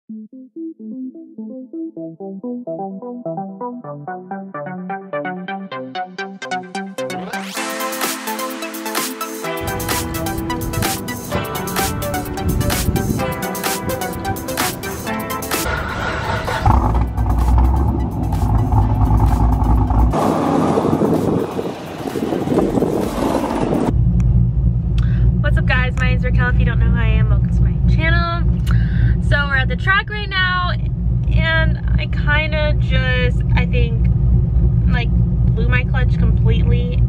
What's up guys, my name's Raquel. If you don't know who I am, welcome to my channel. So we're at the track right now and I kind of just, I think, like blew my clutch completely.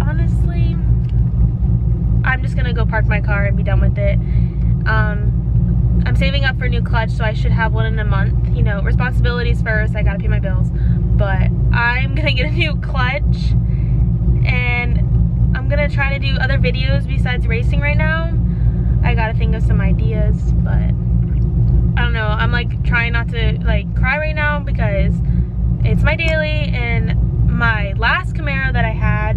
Honestly, I'm just gonna go park my car and be done with it. I'm saving up for a new clutch, so I should have one in a month. You know, responsibilities first, I gotta pay my bills. But I'm gonna get a new clutch and I'm gonna try to do other videos besides racing right now. I gotta think of some ideas, but I don't know. I'm like trying not to like cry right now because it's my daily, and my last Camaro that I had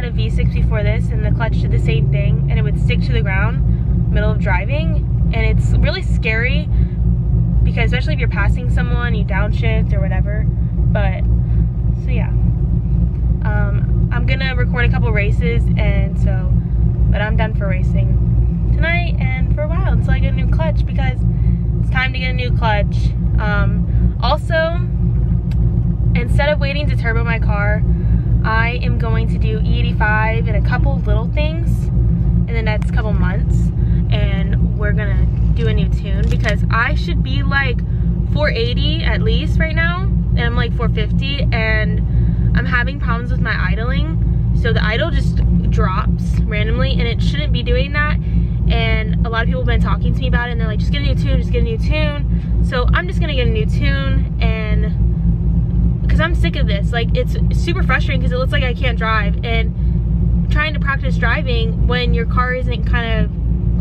a V6 before this, and the clutch did the same thing and it would stick to the ground middle of driving. And it's really scary because especially if you're passing someone, you downshift or whatever. But so yeah, I'm gonna record a couple races, and so, but I'm done for racing tonight and for a while until I get a new clutch, because it's time to get a new clutch. Also, instead of waiting to turbo my car, I am going to do E85 and a couple little things in the next couple months, and we're gonna do a new tune because I should be like 480 at least right now, and I'm like 450, and I'm having problems with my idling. So the idle just drops randomly, and it shouldn't be doing that. And a lot of people have been talking to me about it, and they're like, just get a new tune, just get a new tune. So I'm just gonna get a new tune, and because I'm sick of this. Like, it's super frustrating because it looks like I can't drive, and trying to practice driving when your car isn't kind of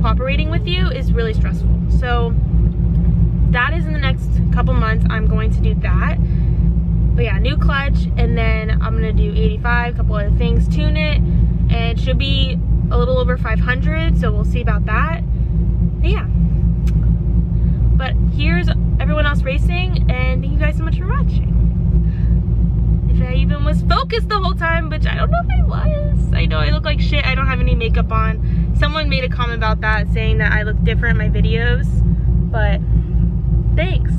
cooperating with you is really stressful. So that is in the next couple months. I'm going to do that. But yeah, new clutch, and then I'm gonna do 85, a couple other things, tune it, and it should be a little over 500, so we'll see about that. But yeah, but here's everyone else racing, and thank you guys so much for watching. If I even was focused the whole time, which I don't know if I was. I know I look like shit. I don't have any makeup on. Someone made a comment about that, saying that I look different in my videos, but thanks.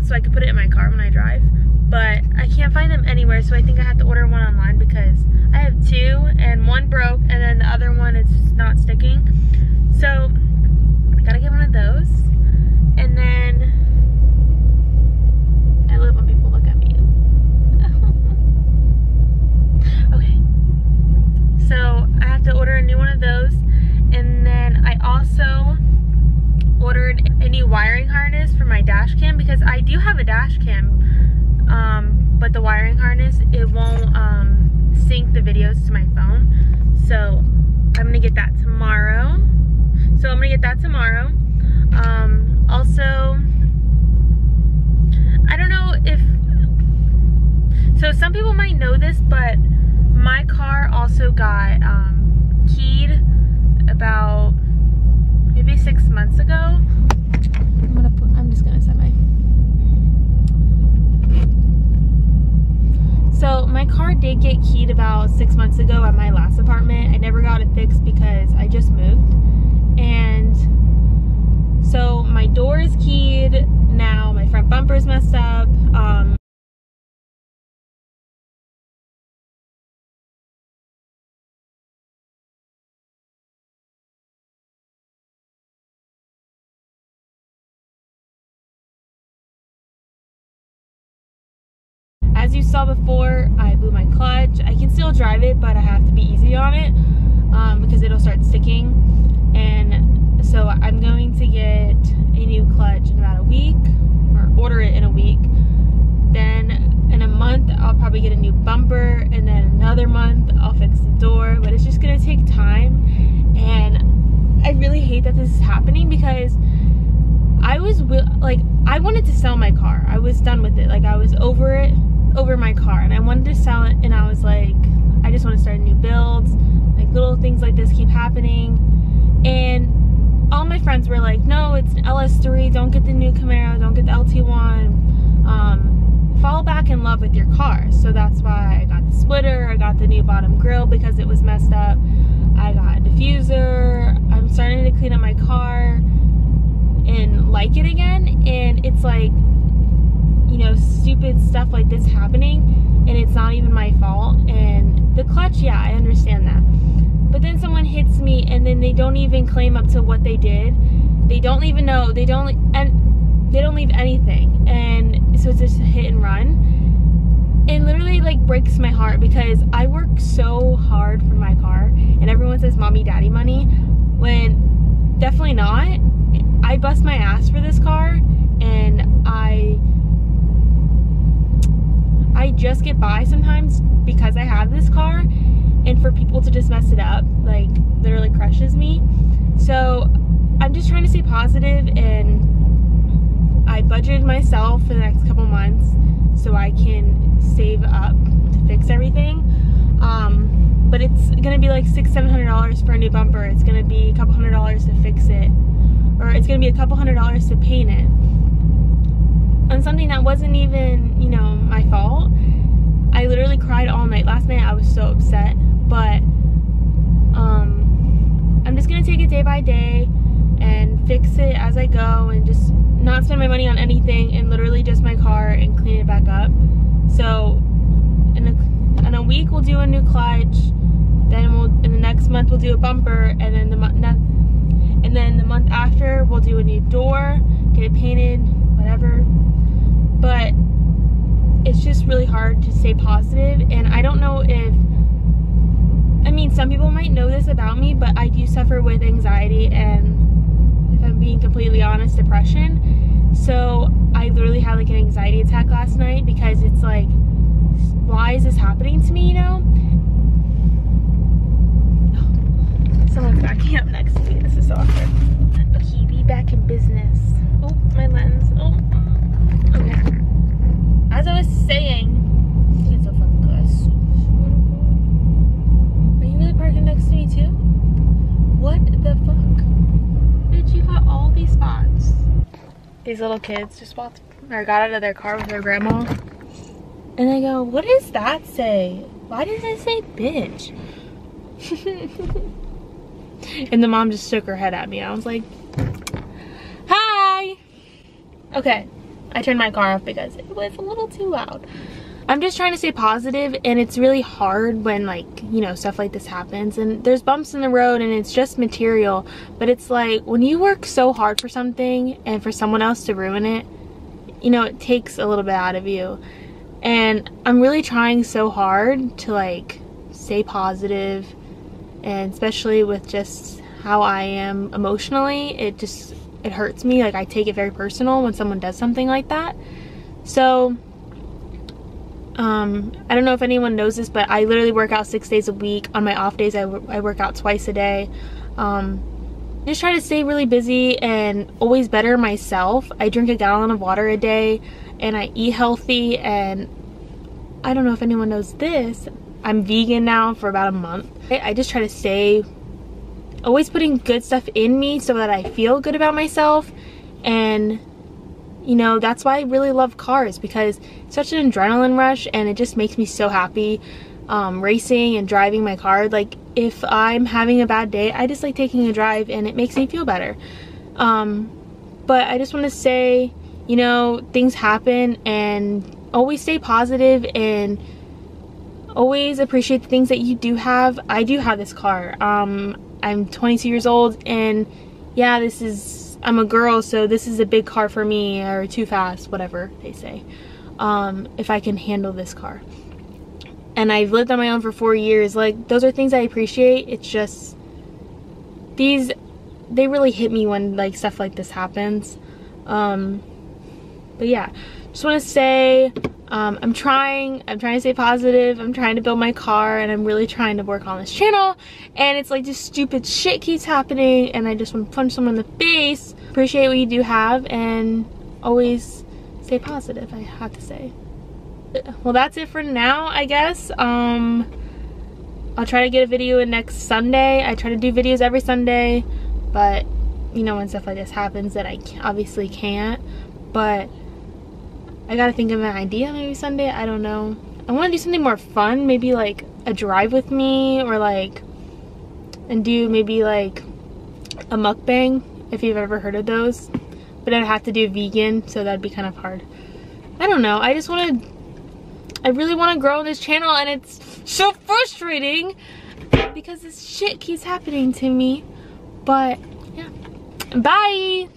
So I could put it in my car when I drive, but I can't find them anywhere, so I think I have to order one online because I have two and one broke and then the other one is not sticking. So I gotta get one of those. And then I love when people look at me. Okay, so I have to order a new one of those, and then I also ordered a new wiring harness for my dash cam because I do have a dash cam, but the wiring harness, it won't sync the videos to my phone. So I'm gonna get that tomorrow. So I'm gonna get that tomorrow. Also, I don't know if, so some people might know this, but my car also got keyed about maybe 6 months ago. I'm just gonna set my, so my car did get keyed about 6 months ago at my last apartment. I never got it fixed because I just moved, and so my door is keyed now, my front bumper's messed up. As you saw before, I blew my clutch. I can still drive it, but I have to be easy on it because it'll start sticking. And so I'm going to get a new clutch in about a week, or order it in a week. Then in a month, I'll probably get a new bumper, and then another month, I'll fix the door. But it's just gonna take time, and I really hate that this is happening because I wanted to sell my car. I was done with it. Like, I was over my car, and I wanted to sell it, and I was like, I just want to start new builds. Like, little things like this keep happening, and all my friends were like, no, it's an LS3, don't get the new Camaro, don't get the LT1, fall back in love with your car. So that's why I got the splitter, I got the new bottom grille because it was messed up, I got a diffuser. I'm starting to clean up my car and like it again, and it's like, you know, stupid stuff like this happening, and it's not even my fault. And the clutch, yeah, I understand that, but then someone hits me, and then they don't even claim up to what they did. They don't even know, they don't leave anything, and so it's just a hit and run. It literally like breaks my heart because I work so hard for my car, and everyone says mommy daddy money, when definitely not. I bust my ass for this car, and I just get by sometimes because I have this car, and for people to just mess it up, like, literally crushes me. So I'm just trying to stay positive, and I budgeted myself for the next couple months so I can save up to fix everything. But it's gonna be like $600-700 for a new bumper. It's gonna be a couple $100s to fix it, or it's gonna be a couple $100s to paint it, on something that wasn't even, you know, my fault. I literally cried all night last night. I was so upset, but I'm just gonna take it day by day and fix it as I go, and just not spend my money on anything, and literally just my car, and clean it back up. So in a week we'll do a new clutch, then in the next month we'll do a bumper, and then the month after we'll do a new door, get it painted, whatever. But it's just really hard to stay positive, and I don't know if, I mean, some people might know this about me, but I do suffer with anxiety, and if I'm being completely honest, depression. So I literally had like an anxiety attack last night because it's like, why is this happening to me, you know? Someone's backing up next to me. This is so awkward. Okay, be back in business. Oh, my lens. Oh, okay. As I was saying, she's so fucking close. Are you really parking next to me too? What the fuck? Bitch, you got all these spots. These little kids just got out of their car with their grandma, and they go, what does that say? Why does it say bitch? And the mom just shook her head at me. I was like, hi. Okay, I turned my car off because it was a little too loud. I'm just trying to stay positive, and it's really hard when, like, you know, stuff like this happens, and there's bumps in the road, and it's just material. But it's like, when you work so hard for something and for someone else to ruin it, you know, it takes a little bit out of you. And I'm really trying so hard to, like, stay positive, and especially with just how I am emotionally, it hurts me. Like, I take it very personal when someone does something like that. So I don't know if anyone knows this, but I literally work out 6 days a week. On my off days, I work out twice a day. Just try to stay really busy and always better myself. I drink a gallon of water a day and I eat healthy, and I don't know if anyone knows this, I'm vegan now for about a month. I just try to stay always putting good stuff in me so that I feel good about myself. And you know, that's why I really love cars, because it's such an adrenaline rush and it just makes me so happy racing and driving my car. Like if I'm having a bad day, I just like taking a drive and it makes me feel better. But I just want to say, you know, things happen, and always stay positive and always appreciate the things that you do have. I do have this car. I'm 22 years old, and yeah, I'm a girl, so this is a big car for me, or too fast, whatever they say, if I can handle this car. And I've lived on my own for 4 years. Like, those are things I appreciate. It's just, they really hit me when like stuff like this happens. But yeah, just want to say, I'm trying to stay positive. I'm trying to build my car, and I'm really trying to work on this channel, and it's like just stupid shit keeps happening, and I just want to punch someone in the face. Appreciate what you do have, and always stay positive, I have to say. Well, that's it for now, I guess. I'll try to get a video in next Sunday. I try to do videos every Sunday, but you know, when stuff like this happens that I obviously can't. But I gotta think of an idea maybe Sunday. I don't know. I want to do something more fun, maybe like a drive with me, or like, and do maybe like a mukbang, if you've ever heard of those. But I'd have to do vegan, so that'd be kind of hard. I don't know. I really want to grow this channel, and it's so frustrating because this shit keeps happening to me. But yeah, bye.